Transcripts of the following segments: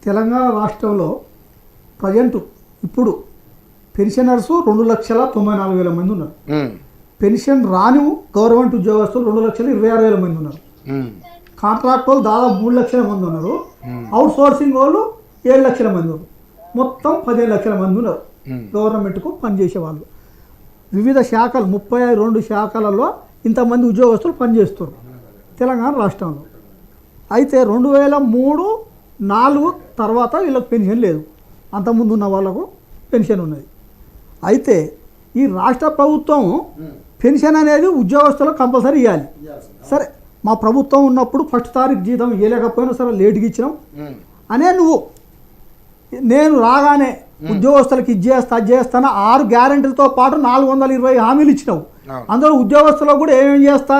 తెలంగాణ రాష్ట్రంలో ప్రజెంట్ ఇప్పుడు పెన్షనర్స్ 2,94,000 మంది ఉన్నారు. పెన్షన్ రాని గవర్నమెంట్ ఉద్యోగస్తులు 2,26,000 మంది ఉన్నారు. కాంట్రాక్ట్ వాళ్ళు దాదాపు 3 లక్షల మంది ఉన్నారు. అవుట్ సోర్సింగ్ వాళ్ళు 7 లక్షల మంది ఉన్నారు. మొత్తం 15 లక్షల మంది ఉన్నారు గవర్నమెంట్కు పనిచేసే వాళ్ళు. వివిధ శాఖలు 32 శాఖలలో ఇంతమంది ఉద్యోగస్తులు పనిచేస్తున్నారు తెలంగాణ రాష్ట్రంలో. అయితే 2003-4 తర్వాత వీళ్ళకి పెన్షన్ లేదు, అంతకుముందు ఉన్న వాళ్ళకు పెన్షన్ ఉన్నది. అయితే ఈ రాష్ట్ర ప్రభుత్వం పెన్షన్ అనేది ఉద్యోగస్తులకు కంపల్సరీ ఇవ్వాలి. సరే, మా ప్రభుత్వం ఉన్నప్పుడు 1వ తారీఖు జీతం ఇవ్వలేకపోయినా సరే లేటుగా ఇచ్చినాం అనే నువ్వు నేను రాగానే ఉద్యోగస్తులకు ఇది చేస్తా అది చేస్తాను 6 గ్యారెంటీలతో పాటు 420 హామీలు ఇచ్చినావు. అందులో ఉద్యోగస్తులకు కూడా ఏమేమి చేస్తా,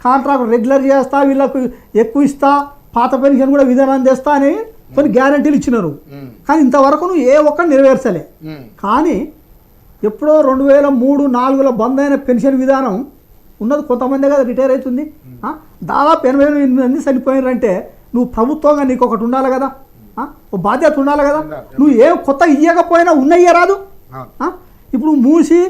కాంట్రాక్ట్ రెగ్యులర్ చేస్తా, వీళ్ళకు ఎక్కువ ఇస్తా, పాత పెన్షన్ కూడా విధానం చేస్తా అని కొన్ని గ్యారెంటీలు ఇచ్చినారు. కానీ ఇంతవరకు నువ్వు ఏ ఒక్క నెరవేర్చలే. కానీ ఎప్పుడో 2003-4లో బంద్ అయిన పెన్షన్ విధానం ఉన్నది కొంతమంది కదా రిటైర్ అవుతుంది. దాదాపు 88 మంది చనిపోయినారంటే నువ్వు ప్రభుత్వంగా నీకు ఒకటి ఉండాలి కదా, ఓ బాధ్యత ఉండాలి కదా. నువ్వు ఏం కొత్త ఇవ్వకపోయినా ఉన్నయ్యే రాదు. ఇప్పుడు మూసి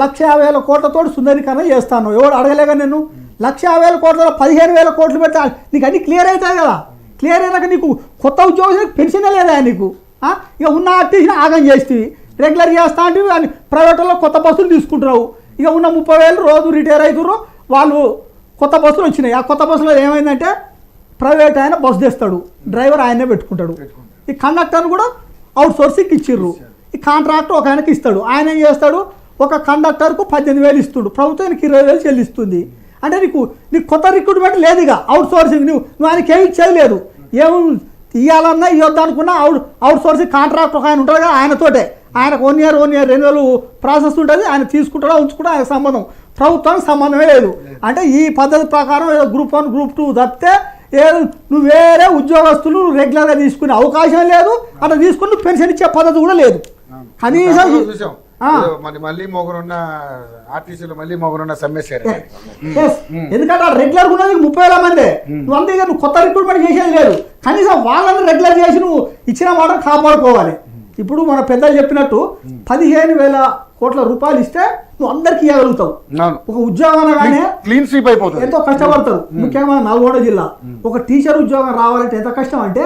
1,50,000 కోట్లతో సుందరీకరణ చేస్తాను, ఎవడు అడగలేగా. నేను 1,50,000 కోట్లలో 15,000 కోట్లు పెట్టా, నీకు అన్నీ క్లియర్ అవుతాయి కదా. క్లియర్ అయినాక నీకు కొత్త ఉద్యోగం పెన్షనే లేదా నీకు. ఇక ఉన్న ఆర్టీసీని ఆగం చేస్తుంది, రెగ్యులర్ చేస్తా అంటే ప్రైవేట్లో కొత్త బస్సులు తీసుకుంటున్నావు. ఇక ఉన్న 30,000 రోజు రిటైర్ అవుతున్నారు వాళ్ళు. కొత్త బస్సులు వచ్చినాయి. ఆ కొత్త బస్సులో ఏమైందంటే ప్రైవేట్ ఆయన బస్సు తెస్తాడు, డ్రైవర్ ఆయనే పెట్టుకుంటాడు. ఈ కండక్టర్ని కూడా అవుట్ సోర్సింగ్ ఇచ్చిర్రు. ఈ కాంట్రాక్ట్ ఒక ఆయనకి ఇస్తాడు, ఆయన ఏం చేస్తాడు, ఒక కండక్టర్కు 18,000 ఇస్తుడు, ప్రభుత్వానికి 20,000 చెల్లిస్తుంది. అంటే నీకు కొత్త రిక్రూట్మెంట్ లేదు. ఇక అవుట్ సోర్సింగ్ నువ్వు ఆయనకి ఏమి చేయలేదు. ఏమి ఇవ్వాలన్నా ఇవ్వద్దు అనుకున్నా అవుట్ సోర్సింగ్ కాంట్రాక్ట్ ఒక ఆయన ఉంటాడు కదా, ఆయనతోటే. ఆయనకు 1 year రెన్యువల్ ప్రాసెస్ ఉంటుంది. ఆయన తీసుకుంటాడా ఉంచుకుంటా ఆయన సంబంధం, ప్రభుత్వానికి సంబంధమే లేదు. అంటే ఈ పద్ధతి ప్రకారం గ్రూప్ 1 గ్రూప్ 2 తప్పితే నువ్వు వేరే ఉద్యోగస్తులు రెగ్యులర్గా తీసుకునే అవకాశం లేదు. అట్లా తీసుకుని పెన్షన్ ఇచ్చే పద్ధతి కూడా లేదు. కనీసం ఎందుకంటే రెగ్యులర్ ఉన్నది 30,000 మంది. నువ్వు అంతే నువ్వు కొత్త రిక్రూట్మెంట్ చేసేది లేదు. కనీసం వాళ్ళని రెగ్యులర్ చేసి నువ్వు ఇచ్చిన మాట కాపాడుకోవాలి. ఇప్పుడు మన పెద్దలు చెప్పినట్టు 15,000 కోట్ల రూపాయలు ఇస్తే నువ్వు అందరికి ఇవ్వగలుగుతావు. ఒక ఉద్యోగం కానీ క్లీన్ స్వీప్ అయిపోతుంది. ఎంతో కష్టపడతారు. ముఖ్యంగా నల్గొండ జిల్లా ఒక టీచర్ ఉద్యోగం రావాలంటే ఎంత కష్టం అంటే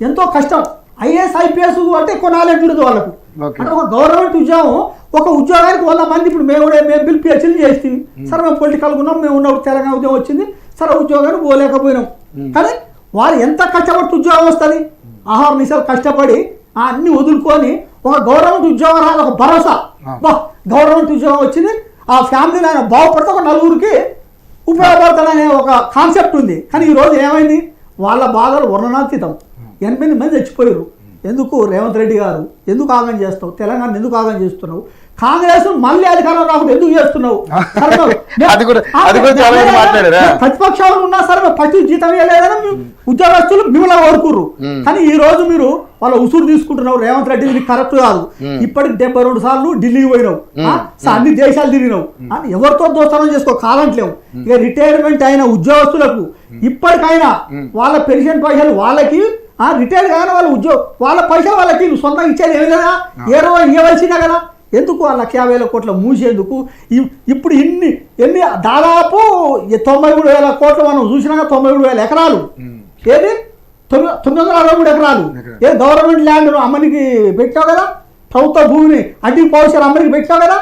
ఎంతో కష్టం. IAS IPS అంటే ఎక్కువ నాలెడ్జ్ ఉండదు వాళ్ళకు. అంటే ఒక గవర్నమెంట్ ఉద్యోగం, ఒక ఉద్యోగానికి 100 మంది. ఇప్పుడు మేము PhD చేస్తాం. సరే మేము పొలిటికల్గా ఉన్నాం, మేము ఉన్నప్పుడు తెలంగాణ ఉద్యోగం వచ్చింది, సరే ఉద్యోగానికి పోలేకపోయినాం. కానీ వాళ్ళు ఎంత కష్టపడుతూ ఉద్యోగం వస్తుంది, ఆహార నిశాలు కష్టపడి అన్ని వదులుకొని ఒక గవర్నమెంట్ ఉద్యోగం రాదు, ఒక భరోసా. గవర్నమెంట్ ఉద్యోగం వచ్చింది, ఆ ఫ్యామిలీని ఆయన బాగుపడితే ఒక 4గురికి ఉపయోగపడతాడనే ఒక కాన్సెప్ట్ ఉంది. కానీ ఈరోజు ఏమైంది, వాళ్ళ బాధలు వర్ణనాతీతం. 80 మంది చచ్చిపోయారు. ఎందుకు రేవంత్ రెడ్డి గారు ఎందుకు ఆగం చేస్తావు, తెలంగాణ ఎందుకు ఆగం చేస్తున్నావు, కాంగ్రెస్ మళ్ళీ అధికారం రాకుండా ఎందుకు చేస్తున్నావు? ప్రతిపక్షాలు ఉన్నా సరే ఫస్ట్ జీతం ఇవ్వలేదని ఉద్యోగస్తులు మిమ్మల్ని కోరుకుర్రు. కానీ ఈ రోజు మీరు వాళ్ళ ఉసురు తీసుకుంటున్నావు. రేవంత్ రెడ్డి ఇది కరెక్ట్ కాదు. ఇప్పటికి 72 సార్లు ఢిల్లీకి పోయినావు, అన్ని దేశాలు తిరిగినావు. ఎవరితో దోస్తానం చేసుకో కాదంటలేవు. ఇక రిటైర్మెంట్ అయిన ఉద్యోగస్తులకు ఇప్పటికైనా వాళ్ళ పెన్షన్ పైసలు వాళ్ళకి, రిటైర్ కానీ వాళ్ళ పైసలు వాళ్ళకి సొంతంగా ఇచ్చేది ఏమి లేదా, ఏ రోజు ఇవ్వవలసిందే కదా. ఎందుకు ఆ 1,50,000 కోట్ల మూసేందుకు? ఇప్పుడు ఎన్ని దాదాపు 93,000 కోట్లు మనం చూసినాక 93,000 ఎకరాలు, ఏది 963 ఎకరాలు ఏ గవర్నమెంట్ ల్యాండ్ అమ్మనికి పెట్టావు కదా, ప్రభుత్వ భూమిని అడ్డి పౌషాలు అమ్మనికి పెట్టావు కదా.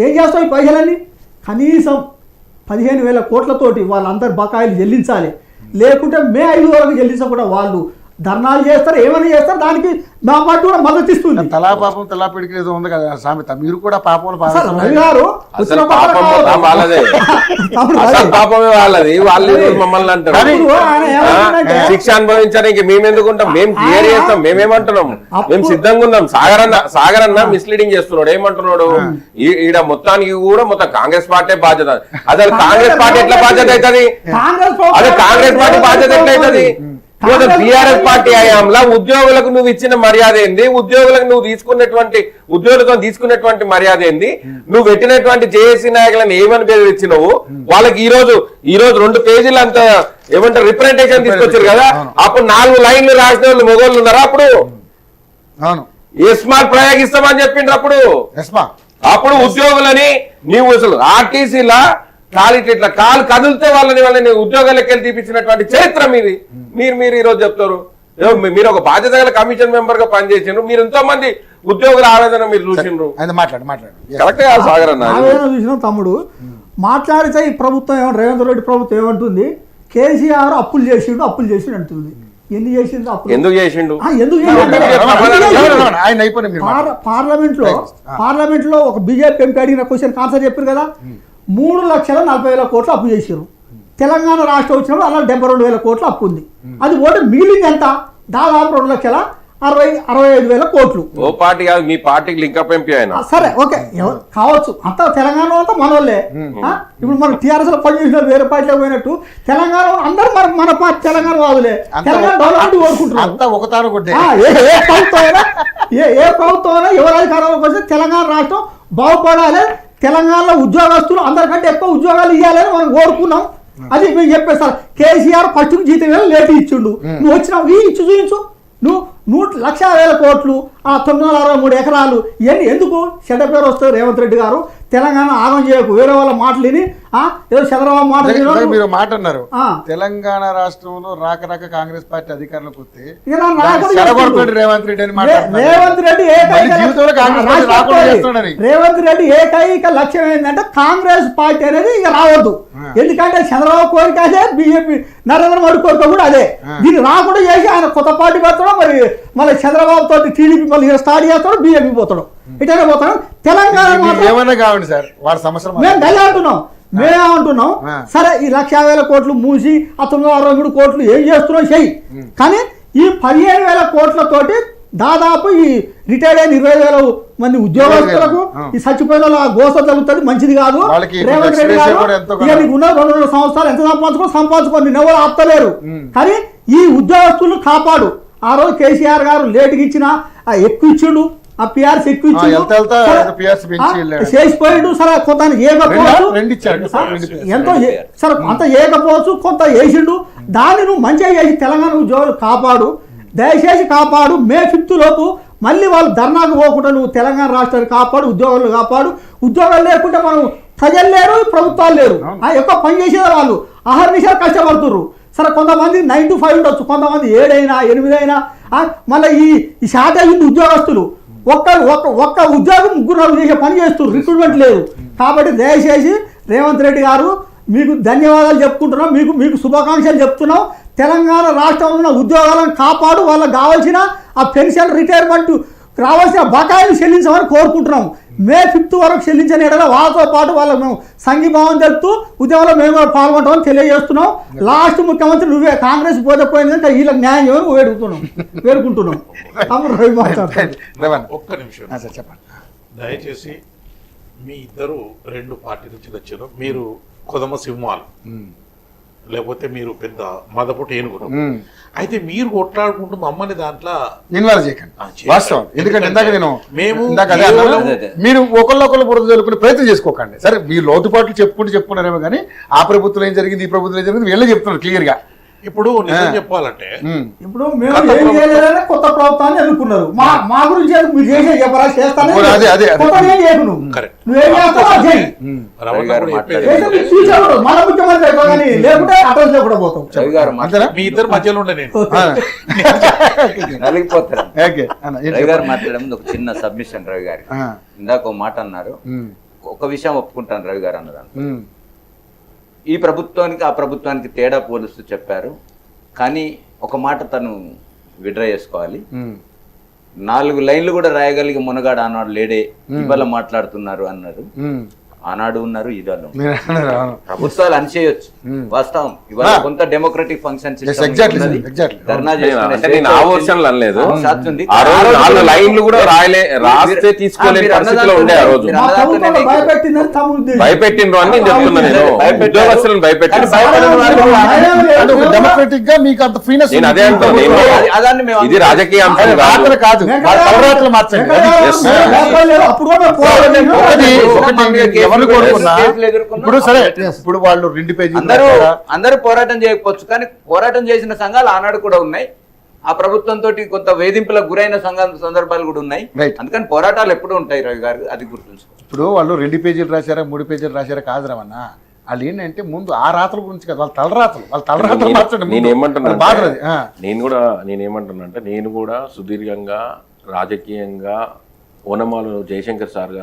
ఏం చేస్తావు ఈ పైసలన్నీ? కనీసం 15,000 కోట్లతోటి వాళ్ళందరి బకాయిలు చెల్లించాలి. లేకుంటే మే 5 వరకు చెల్లించకుండా వాళ్ళు ధర్నాలు చేస్తారు, ఏమైనా చేస్తారు. దానికి మా పార్టీ కూడా మద్దతు ఇస్తుంది. తలా పాపం తలా పిడికి ఏదో ఉంది కదా సామెత, మీరు కూడా పాపం శిక్ష అనుభవించడానికి మేము ఎందుకుంటాం, మేము క్లియర్ చేస్తాం, మేమేమంటున్నాం, మేము సిద్ధంగా ఉన్నాం. సాగర్ అన్న మిస్లీడింగ్ చేస్తున్నాడు. ఏమంటున్నాడు, ఈడ మొత్తానికి కూడా మొత్తం కాంగ్రెస్ పార్టీ బాధ్యత. అసలు కాంగ్రెస్ పార్టీ ఎట్లా బాధ్యత అవుతుంది? అదే కాంగ్రెస్ పార్టీ బాధ్యత ఎట్లయితుంది? టిఆర్ఎస్ పార్టీ హయాంలో ఉద్యోగులకు నువ్వు ఇచ్చిన మర్యాద ఏంది, ఉద్యోగులకు నువ్వు ఉద్యోగులతో తీసుకున్నటువంటి మర్యాద ఏంది, నువ్వు పెట్టినటువంటి జేఏసీ నాయకులను ఏమని పేరు ఇచ్చినవు, వాళ్ళకి ఈ రోజు 2 పేజీలు అంత ఏమంటారు రిప్రజెంటేషన్ తీసుకొచ్చారు కదా, అప్పుడు 4 లైన్లు రాసిన వాళ్ళు మొగోళ్ళు ఉన్నారా అప్పుడు? ఎస్మార్ట్ ప్రయోగిస్తామని చెప్పిండ్రు అప్పుడు ఉద్యోగులని నీవు అసలు ఆర్టీసీలా కాలు కదిలితే వాళ్ళని ఉద్యోగాలకు వెళ్ళి తీపించినటువంటి చరిత్ర మీది. మీరు ఈ రోజు చెప్తారు మీరు ఒక బాధ్యత గల కమిషన్ మెంబర్ గా పనిచేసిండ్రు, మీరు ఎంతో మంది ఉద్యోగుల ఆవేదన మీరు చూసిండ్రు. కరెక్ట్ గా సాగర్ అన్న ఆవేదన చూసిన తమ్ముడు మాట్లాడితే ఈ ప్రభుత్వం రేవంత్ రెడ్డి ప్రభుత్వం ఏమంటుంది, కేసీఆర్ అప్పులు చేసిండు అంటుంది. ఎందుకు చేసిండు? పార్లమెంట్ లో ఒక బీజేపీ ఎంపీ అడిగిన క్వశ్చన్ ఆన్సర్ చెప్పారు కదా, 3,40,000 కోట్లు అప్పు చేశారు. తెలంగాణ రాష్ట్రం వచ్చినప్పుడు అలా 72,000 కోట్లు అప్పు ఉంది. అది ఓటు మిగిలింది ఎంత? దాదాపు 2,65,000 కోట్లు. ఓ పార్టీ కాదు, మీ పార్టీకి లింకప్ ఎంపీ అయినా సరే ఓకే కావచ్చు, అంతా తెలంగాణ అంతా మనోళ్ళే. ఇప్పుడు మనం టీఆర్ఎస్ లో పనిచేసిన వేరే పార్టీలో పోయినట్టు తెలంగాణ అందరూ మన పార్టీ తెలంగాణ వాదులే. తెలంగాణ డెవలప్మెంట్ కోరుకుంటున్నారు. ఏ ప్రభుత్వం అయినా ఎవరి అధికారంలోకి వస్తే తెలంగాణ రాష్ట్రం బాగుపడాలి, తెలంగాణలో ఉద్యోగస్తులు అందరికంటే ఎక్కువ ఉద్యోగాలు ఇవ్వాలని మనం కోరుకున్నాం. అది మేము చెప్పేస్తాను. కేసీఆర్ ఫస్ట్ జీతం లేట్ ఇచ్చిండు, నువ్వు వచ్చినావు ఇచ్చి చూపించు. నువ్వు 1,00,000 కోట్లు, 963 ఎకరాలు, ఇవన్నీ ఎందుకు? చెడ్డ పేరు వస్తుంది రేవంత్ రెడ్డి గారు. తెలంగాణ ఆగం చేయకు, వేరే వాళ్ళ మాటలు విని ఏదో చంద్రబాబు మాట మీరు మాట అన్నారు. తెలంగాణ రాష్ట్రంలో రాక కాంగ్రెస్ పార్టీ అధికారంలోకి వస్తే రేవంత్ రెడ్డి ఏకైక లక్ష్యం ఏంటంటే కాంగ్రెస్ పార్టీ అనేది ఇక రావద్దు. ఎందుకంటే చంద్రబాబు కోరిక అదే, బీజేపీ నరేంద్ర మోడీ కోరిక కూడా అదే. దీన్ని రాకుండా చేసి ఆయన కొత్త పార్టీ పెడతాడు, మరి మళ్ళీ చంద్రబాబు తోటి టీడీపీ మళ్ళీ స్టార్ట్ చేస్తాడు, బీజేపీ పోతాడు, ఇటనే పోతాడు. తెలంగాణ ఏమన్నా కావండి సార్, వాడు సమస్య మేము గల్లంటున్నాం. మేమేమంటున్నాం, సరే ఈ 1,00,000 కోట్లు మూసి 963 కోట్లు ఏం చేస్తున్నాం చెయ్యి, కానీ ఈ 15,000 కోట్లతోటి దాదాపు ఈ రిటైర్డ్ అయిన 20,000 మంది ఉద్యోగస్తులకు ఈ చచ్చిపోయిన గోస జరుగుతుంది, మంచిది కాదు. రేవంత్ రెడ్డి గారు ఇక నీకు ఉన్న 2 సంవత్సరాలు ఎంత సంపాదించుకొని ఎవరు ఆపుతలేరు, కానీ ఈ ఉద్యోగస్తులను కాపాడు. ఆ రోజు కేసీఆర్ గారు లేటుకి ఇచ్చిన ఎక్కువ ఇచ్చిండు, ఆ పిఆర్స్ ఎక్కువ చేసిపోయాడు. సరే కొంత ఏకపోవచ్చు, ఎంతో సరే అంత ఏకపోవచ్చు, కొంత వేసిండు. దాన్ని నువ్వు మంచిగా చేసి తెలంగాణ ఉద్యోగులు కాపాడు, దయచేసి కాపాడు. మే 5 లోపు మళ్ళీ వాళ్ళు ధర్నాకు పోకుండా నువ్వు తెలంగాణ రాష్ట్రాన్ని కాపాడు, ఉద్యోగులు కాపాడు. ఉద్యోగాలు లేకుంటే మనం ప్రజలు లేరు, ప్రభుత్వాలు లేరు, ఎక్కువ పని చేసేది వాళ్ళు అహర్నిశాలు కష్టపడుతుర్రు. సరే కొంతమంది 9 to 5 ఉండొచ్చు, కొంతమంది 7 అయినా 8 అయినా. మళ్ళీ ఈ షార్టేజ్ ఉంది ఉద్యోగస్తులు, ఒక్క ఉద్యోగం 3-4 చేసే పని చేస్తారు, రిక్రూట్మెంట్ లేదు. కాబట్టి దయచేసి రేవంత్ రెడ్డి గారు మీకు ధన్యవాదాలు చెప్పుకుంటున్నాం, మీకు శుభాకాంక్షలు చెప్తున్నాం. తెలంగాణ రాష్ట్రంలో ఉన్న ఉద్యోగాలను కాపాడు, వాళ్ళకి కావాల్సిన ఆ పెన్షన్ రిటైర్మెంట్ రావాల్సిన బకాయిలు చెల్లించమని కోరుకుంటున్నాం. మే 5 వరకు చెల్లించని ఎడల వాళ్ళతో పాటు వాళ్ళకు మేము సంఘీభావం తెలుపుతూ ఉద్యమంలో మేము కూడా పాల్గొంటామని తెలియజేస్తున్నాం. లాస్ట్ ముఖ్యమంత్రి నువ్వే, కాంగ్రెస్ పోతే పోయిందంటే వీళ్ళకి న్యాయం చేయమని వేడుకుంటున్నాం. ఒక్క నిమిషం దయచేసి, మీ ఇద్దరు 2 పార్టీ నుంచి వచ్చారు. మీరు కొదమ సింహాలు, లేకపోతే మీరు పెద్ద మదపుట ఏనుగురు. అయితే మీరు కొట్లాడుకుంటూ మమ్మల్ని దాంట్లో ఇన్వాల్వ్ చేయకండి. వాస్తవం, ఎందుకంటే ఇందాక నేను మీరు ఒకళ్ళొకళ్ళు బురద చల్లుకునే ప్రయత్నం చేసుకోకండి. సరే మీ లోటుపాట్లు చెప్పుకున్నారేమో కానీ ఆ ప్రభుత్వం ఏం జరిగింది, ఈ ప్రభుత్వం ఏం జరిగింది వీళ్ళే చెప్తున్నారు క్లియర్ గా. ఇప్పుడు నిజం చెప్పాలంటే ఇప్పుడు మేము కొత్త ప్రభుత్వాన్ని ఎన్నుకున్నారు, మా గురించి మీరు చేసే చెప్పరా చేస్తాను. మన ముఖ్యమంత్రి అయిపోయి లేకుంటే అడ్రస్ కూడా పోతాం. మీ ఇద్దరు మధ్యలో ఉండే నేను రవి గారు మాట్లాడే ఒక చిన్న సబ్మిషన్. రవి గారి ఇందాక ఒక మాట అన్నారు, ఒక విషయం ఒప్పుకుంటాను రవి గారు అన్నదాన్ని. ఈ ప్రభుత్వానికి ఆ ప్రభుత్వానికి తేడా పోలుస్తూ చెప్పారు, కానీ ఒక మాట తను విడ్రా చేసుకోవాలి. 4 లైన్లు కూడా రాయగలిగి మునగాడు అన్నాడు లేడే, ఇవాళ మాట్లాడుతున్నారు అన్నారు. ఆనాడు ఉన్నారు ఇదాలు మీరు అన్నారు, అవును. ప్రభుత్వాలు అనిచేయొచ్చు వాస్తవం ఇవాళ కొంత డెమోక్రటిక్ ఫంక్షన్ exactly, exactly. ధర్నా అంటే నేను ఆ వర్షన్లు అనలేదు సాధ్యుంది. ఆ రోజు 4 లైన్లు కూడా రాస్తే తీసుకోలేని పరిస్థితిలో ఉండే ఆ రోజు మా ప్రభుత్వం భయపెట్టిందని తమ ఉద్దేశం. భయపెట్టిండ్రు అని నేను చెప్తున్నా. నేను ఉద్యోగస్తులను భయపెట్టిండ్రు. అంటే ఒక డెమోక్రటిక్ గా మీకు అంత ఫ్రీనెస్ నేను అదే అంటాను. అదాన్ని మేము ఇది రాజకీయ అంశం కాదు. రాత్రి కాదు తలరాత్రులు మార్చండి అప్పుడు కూడా పోరాటం ఒకటి ఎవరు కోరుకున్నా ఇప్పుడు సరే ఇప్పుడు వాళ్ళు 2 పేజీలు అందరూ పోరాటం చేయకపోవచ్చు కానీ పోరాటం చేసిన సంఘాలు ఆనాడు కూడా ఉన్నాయి. ఆ ప్రభుత్వంతో కొంత వేధింపులకు గురైన సందర్భాలు కూడా ఉన్నాయి. Right. అందుకని పోరాటాలు ఎప్పుడు ఉంటాయి రవి గారు, అది గుర్తుంచుకో. ఇప్పుడు వాళ్ళు 2 పేజీలు రాశారా 3 పేజీలు రాశారా కాదురామన్నా, వాళ్ళు ఏంటంటే ముందు ఆ రాతల గురించి కదా, వాళ్ళ తలరాతలు మార్చండి. నేనేమంటున్నా అంటే నేను కూడా సుదీర్ఘంగా రాజకీయంగా ఓనమాలు జయశంకర్ సార్ గారు